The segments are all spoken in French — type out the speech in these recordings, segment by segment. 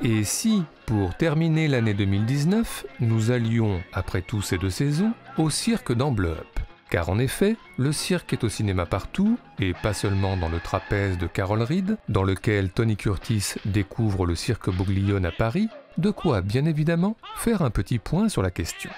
Et si, pour terminer l'année 2019, nous allions, après tout ces 2 saisons, au cirque dans Blow Up? Car en effet, le cirque est au cinéma partout, et pas seulement dans le trapèze de Carol Reed, dans lequel Tony Curtis découvre le cirque Bouglione à Paris, de quoi, bien évidemment, faire un petit point sur la question.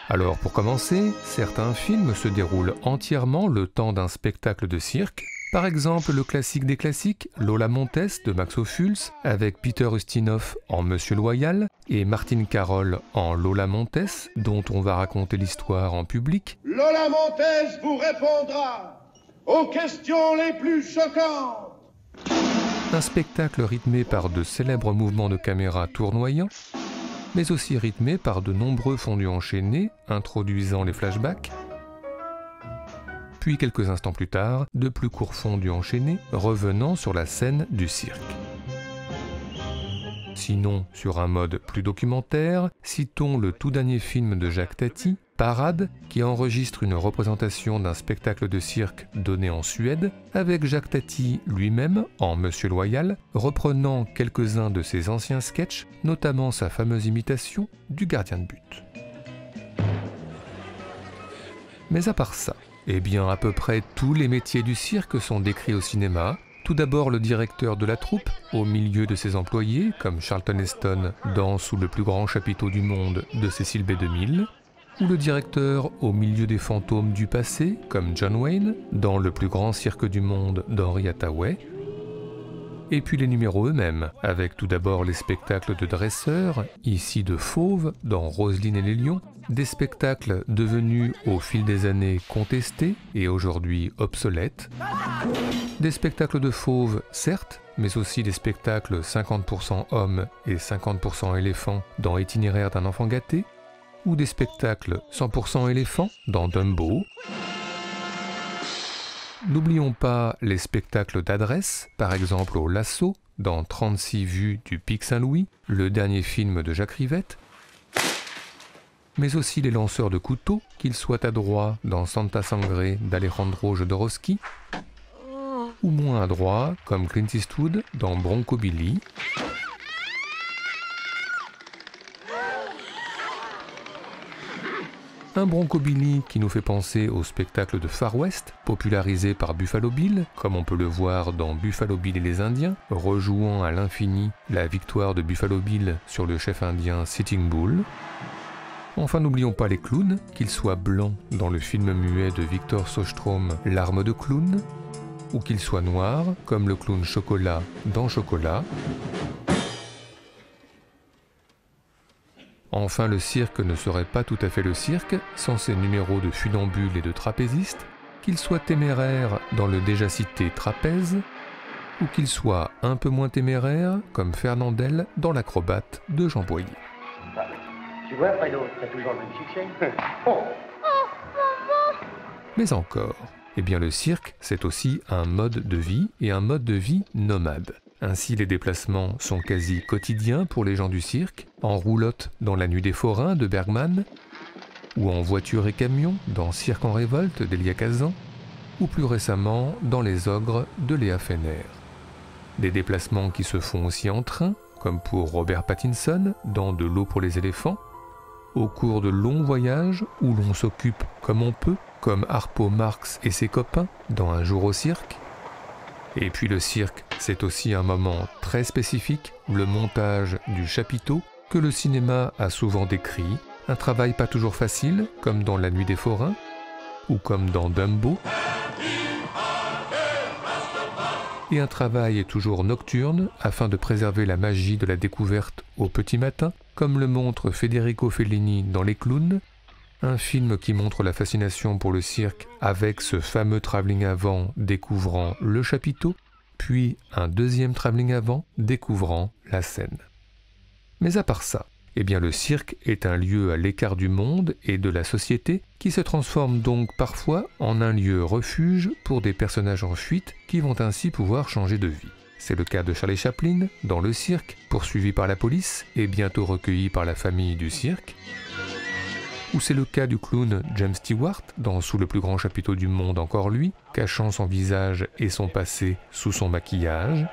Alors pour commencer, certains films se déroulent entièrement le temps d'un spectacle de cirque. Par exemple, le classique des classiques, Lola Montes de Max Ophuls, avec Peter Ustinov en Monsieur Loyal et Martine Carol en Lola Montes, dont on va raconter l'histoire en public. Lola Montes vous répondra aux questions les plus choquantes. Un spectacle rythmé par de célèbres mouvements de caméra tournoyants, mais aussi rythmé par de nombreux fondus enchaînés introduisant les flashbacks. Puis quelques instants plus tard, de plus courts fondus enchaînés revenant sur la scène du cirque. Sinon, sur un mode plus documentaire, citons le tout dernier film de Jacques Tati, Parade, qui enregistre une représentation d'un spectacle de cirque donné en Suède, avec Jacques Tati lui-même, en Monsieur Loyal, reprenant quelques-uns de ses anciens sketchs, notamment sa fameuse imitation du gardien de but. Mais à part ça, eh bien, à peu près tous les métiers du cirque sont décrits au cinéma. Tout d'abord le directeur de la troupe, au milieu de ses employés, comme Charlton Heston dans Sous le plus grand chapiteau du monde de Cécile B2000, ou le directeur au milieu des fantômes du passé, comme John Wayne dans Le plus grand cirque du monde d'Henry Hathaway, et puis les numéros eux-mêmes, avec tout d'abord les spectacles de dresseurs, ici de fauves dans Roselyne et les lions, des spectacles devenus au fil des années contestés et aujourd'hui obsolètes, des spectacles de fauves certes, mais aussi des spectacles 50% hommes et 50% éléphants dans Itinéraire d'un enfant gâté, ou des spectacles 100% éléphants dans Dumbo. N'oublions pas les spectacles d'adresse, par exemple au Lasso, dans 36 vues du Pic Saint-Louis, le dernier film de Jacques Rivette, mais aussi les lanceurs de couteaux, qu'ils soient adroits dans Santa Sangre d'Alejandro Jodorowsky, ou moins adroits comme Clint Eastwood dans Bronco Billy, un Bronco Billy qui nous fait penser au spectacle de Far West, popularisé par Buffalo Bill, comme on peut le voir dans Buffalo Bill et les Indiens, rejouant à l'infini la victoire de Buffalo Bill sur le chef indien Sitting Bull. Enfin, n'oublions pas les clowns, qu'ils soient blancs dans le film muet de Victor Sjöström, L'arme de clown, ou qu'ils soient noirs, comme le clown Chocolat dans Chocolat. Enfin, le cirque ne serait pas tout à fait le cirque sans ses numéros de funambules et de trapézistes, qu'ils soient téméraires dans le déjà cité Trapèze, ou qu'ils soient un peu moins téméraires comme Fernandel dans L'acrobate de Jean Boyer. Tu vois, Fredo, t'as toujours le même succès. Mais encore, eh bien le cirque, c'est aussi un mode de vie et un mode de vie nomade. Ainsi, les déplacements sont quasi quotidiens pour les gens du cirque, en roulotte dans La Nuit des Forains de Bergman, ou en voiture et camion dans Cirque en révolte d'Elia Kazan, ou plus récemment dans Les Ogres de Léa Fener. Des déplacements qui se font aussi en train, comme pour Robert Pattinson dans De l'eau pour les éléphants, au cours de longs voyages où l'on s'occupe comme on peut, comme Harpo Marx et ses copains dans Un jour au cirque. Et puis le cirque, c'est aussi un moment très spécifique, le montage du chapiteau, que le cinéma a souvent décrit, un travail pas toujours facile, comme dans La Nuit des Forains, ou comme dans Dumbo, et un travail toujours nocturne, afin de préserver la magie de la découverte au petit matin, comme le montre Federico Fellini dans Les Clowns, un film qui montre la fascination pour le cirque avec ce fameux travelling avant découvrant le chapiteau, puis un deuxième travelling avant découvrant la scène. Mais à part ça, eh bien le cirque est un lieu à l'écart du monde et de la société qui se transforme donc parfois en un lieu refuge pour des personnages en fuite qui vont ainsi pouvoir changer de vie. C'est le cas de Charlie Chaplin dans Le Cirque, poursuivi par la police et bientôt recueilli par la famille du cirque. Ou c'est le cas du clown James Stewart dans Sous le plus grand chapiteau du monde encore lui, cachant son visage et son passé sous son maquillage.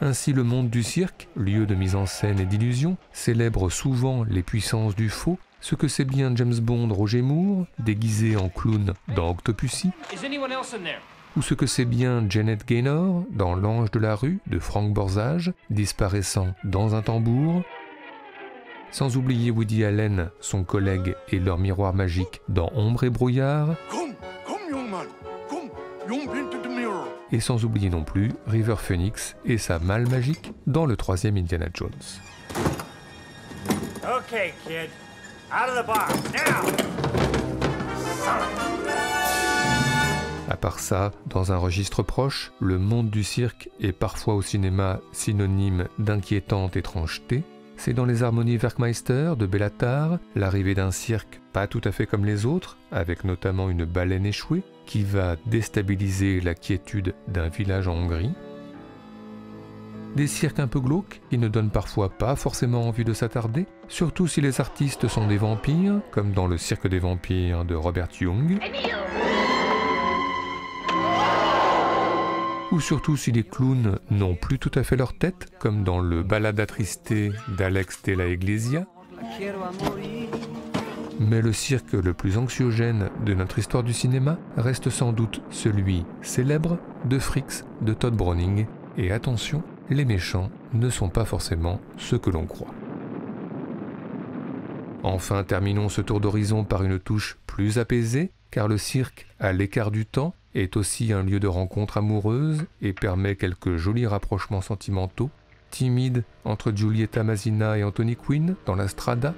Ainsi, le monde du cirque, lieu de mise en scène et d'illusion, célèbre souvent les puissances du faux, ce que c'est bien James Bond Roger Moore, déguisé en clown dans Octopussy, ou ce que c'est bien Janet Gaynor dans L'Ange de la rue de Frank Borzage, disparaissant dans un tambour, sans oublier Woody Allen, son collègue et leur miroir magique dans Ombre et brouillard, et sans oublier non plus River Phoenix et sa malle magique dans le 3e Indiana Jones. Okay, kid. Out of the box, now! À part ça, dans un registre proche, le monde du cirque est parfois au cinéma synonyme d'inquiétante étrangeté. C'est dans les harmonies Werkmeister de Béla Tarr, l'arrivée d'un cirque pas tout à fait comme les autres, avec notamment une baleine échouée, qui va déstabiliser la quiétude d'un village en Hongrie. Des cirques un peu glauques, qui ne donnent parfois pas forcément envie de s'attarder, surtout si les artistes sont des vampires, comme dans le Cirque des vampires de Robert Young. Ou surtout si les clowns n'ont plus tout à fait leur tête, comme dans le Balada Triste d'Alex de la Iglesia. Mais le cirque le plus anxiogène de notre histoire du cinéma reste sans doute celui célèbre de Freaks de Todd Browning. Et attention, les méchants ne sont pas forcément ceux que l'on croit. Enfin, terminons ce tour d'horizon par une touche plus apaisée, car le cirque, à l'écart du temps, est aussi un lieu de rencontre amoureuse et permet quelques jolis rapprochements sentimentaux, timides entre Giulietta Masina et Anthony Quinn dans La Strada,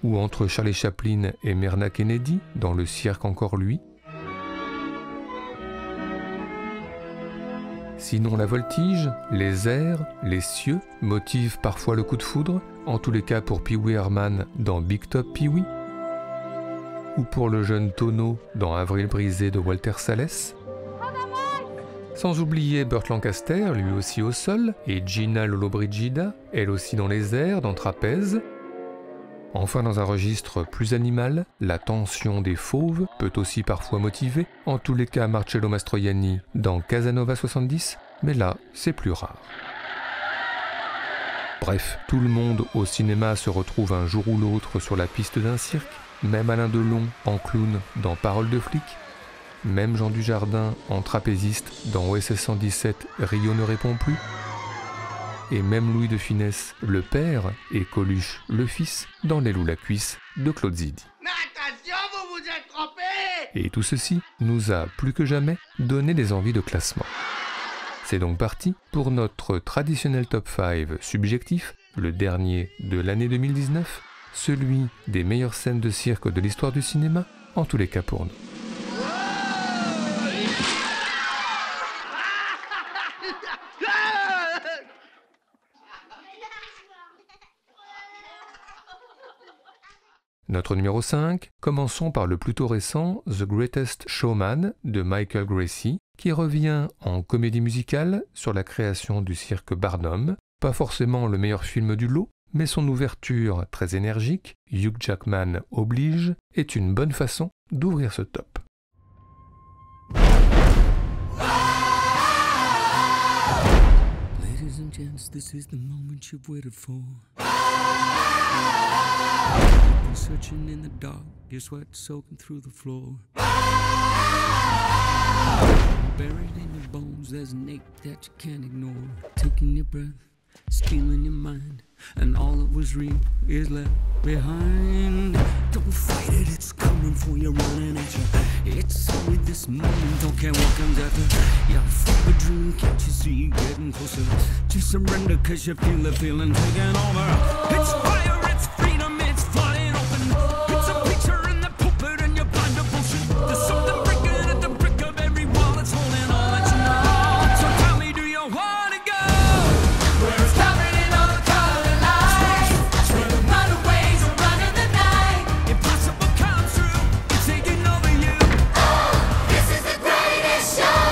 ou entre Charlie Chaplin et Myrna Kennedy dans Le cirque encore lui. Sinon la voltige, les airs, les cieux motivent parfois le coup de foudre, en tous les cas pour Pee Wee Herman dans Big Top Pee-wee, ou pour le jeune Tono dans Avril brisé de Walter Salles. Sans oublier Burt Lancaster, lui aussi au sol, et Gina Lollobrigida, elle aussi dans les airs, dans Trapèze. Enfin, dans un registre plus animal, la tension des fauves peut aussi parfois motiver, en tous les cas Marcello Mastroianni dans Casanova 70, mais là, c'est plus rare. Bref, tout le monde au cinéma se retrouve un jour ou l'autre sur la piste d'un cirque, même Alain Delon en clown dans Paroles de flic, même Jean Dujardin en trapéziste dans OSS 117 Rio ne répond plus, et même Louis de Funès le père et Coluche le fils dans L'aile ou la cuisse de Claude Zidi. Mais attention, vous vous êtes trompé! Et tout ceci nous a plus que jamais donné des envies de classement. C'est donc parti pour notre traditionnel top 5 subjectif, le dernier de l'année 2019, celui des meilleures scènes de cirque de l'histoire du cinéma, en tous les cas pour nous. Notre numéro 5, commençons par le plutôt récent The Greatest Showman de Michael Gracie, qui revient en comédie musicale sur la création du cirque Barnum, pas forcément le meilleur film du lot, mais son ouverture très énergique, Hugh Jackman oblige, est une bonne façon d'ouvrir ce top. Ladies and gents, this is the moment you've waited for. You're searching in the dark, your sweat soaking through the floor. Buried in your bones, there's an ache that you can't ignore. Taking your breath, stealing your mind, and all that was real is left behind. Don't fight it, it's coming for you, running at you. It's only this moment, don't care what comes after. You're full of dream, can't you see you're getting closer? Just surrender, cause you feel the feeling taking over. It's fire, it's freedom, it's flying open. It's a picture in the pulpit and you're blind devotion. There's something breaking at the brick of every wall that's holding all that you know. So tell me, do you wanna go? Where it's covered in all the colored lights, where the runaways are running the night. Impossible come true, it's taking over you. This is the greatest show!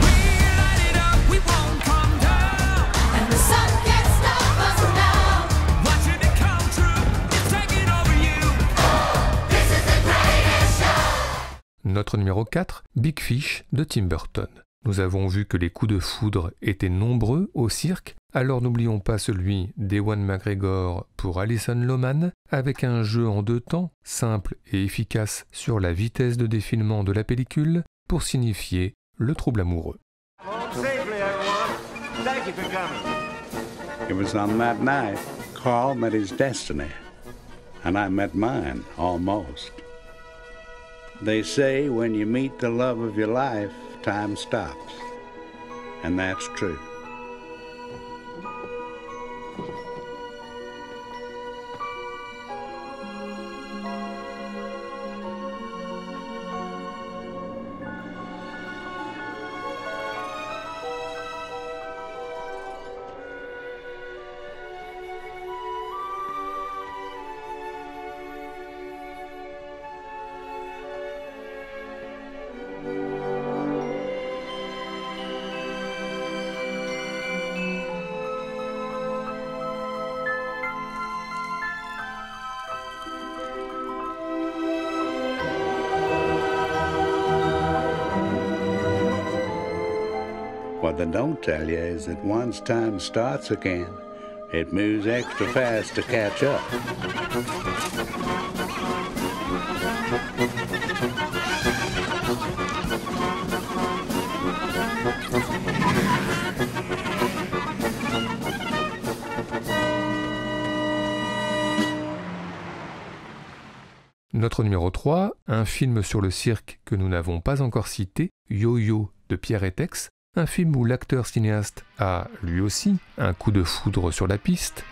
We light it up, we won't come down. And the sun can't stop us now. Watching it come true, it's taking over you. This is the greatest show! Notre numéro 4, Big Fish de Tim Burton. Nous avons vu que les coups de foudre étaient nombreux au cirque, alors n'oublions pas celui d'Ewan McGregor pour Alison Lohman, avec un jeu en 2 temps, simple et efficace sur la vitesse de défilement de la pellicule, pour signifier le trouble amoureux. Safely, everyone. Thank you for coming. It was on that night Carl met his destiny, and I met mine, almost. They say when you meet the love of your life, time stops. And that's true. What they don't tell you is that once time starts again, it moves extra fast to catch up. Notre numéro 3, un film sur le cirque que nous n'avons pas encore cité, Yo-Yo de Pierre Etex, un film où l'acteur cinéaste a, lui aussi, un coup de foudre sur la piste,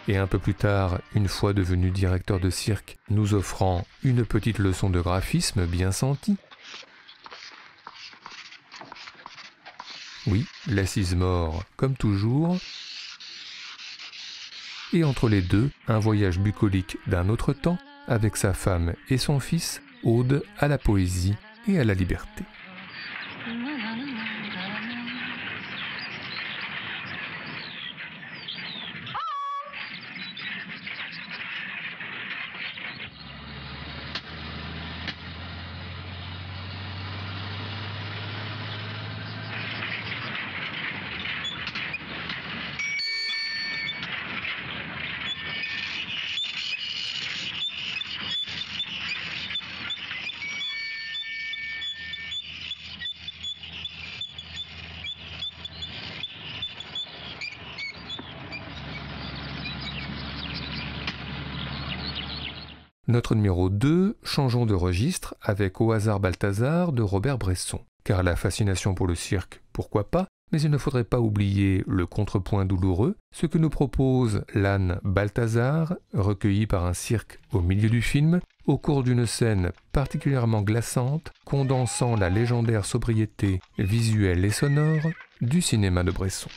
et un peu plus tard, une fois devenu directeur de cirque, nous offrant une petite leçon de graphisme bien sentie. Oui, l'assise mort, comme toujours. Et entre les deux, un voyage bucolique d'un autre temps, avec sa femme et son fils, ode à la poésie et à la liberté. Notre numéro 2, changeons de registre avec Au hasard Balthazar de Robert Bresson. Car la fascination pour le cirque, pourquoi pas, mais il ne faudrait pas oublier le contrepoint douloureux, ce que nous propose l'âne Balthazar, recueilli par un cirque au milieu du film, au cours d'une scène particulièrement glaçante, condensant la légendaire sobriété visuelle et sonore du cinéma de Bresson.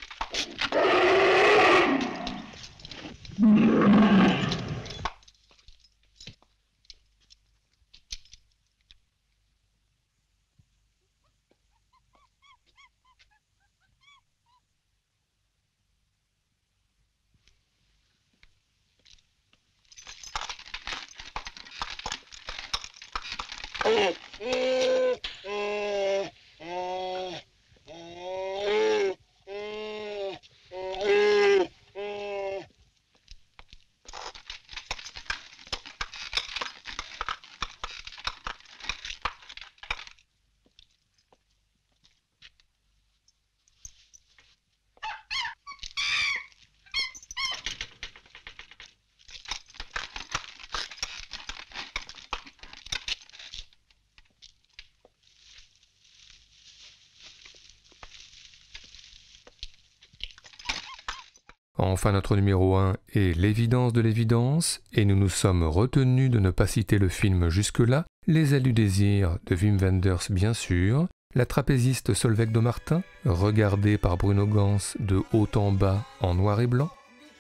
Enfin, notre numéro 1 est L'évidence de l'évidence, et nous nous sommes retenus de ne pas citer le film jusque-là, Les ailes du désir de Wim Wenders bien sûr, La trapéziste Solveig de Martin, regardée par Bruno Gans de haut en bas en noir et blanc,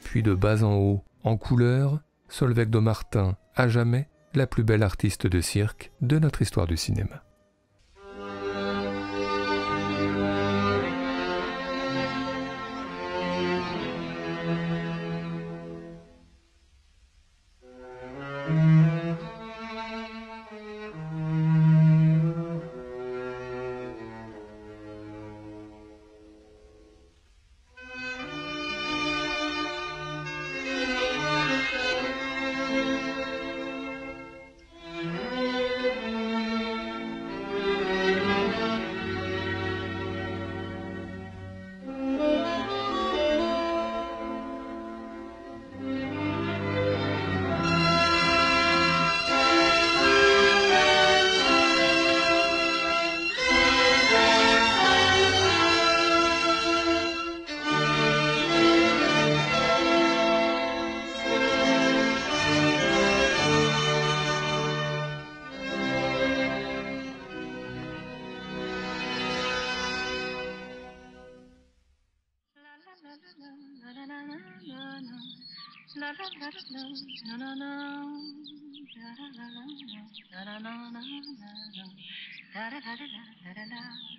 puis de bas en haut en couleur, Solveig de Martin, à jamais, la plus belle artiste de cirque de notre histoire du cinéma. la la la la.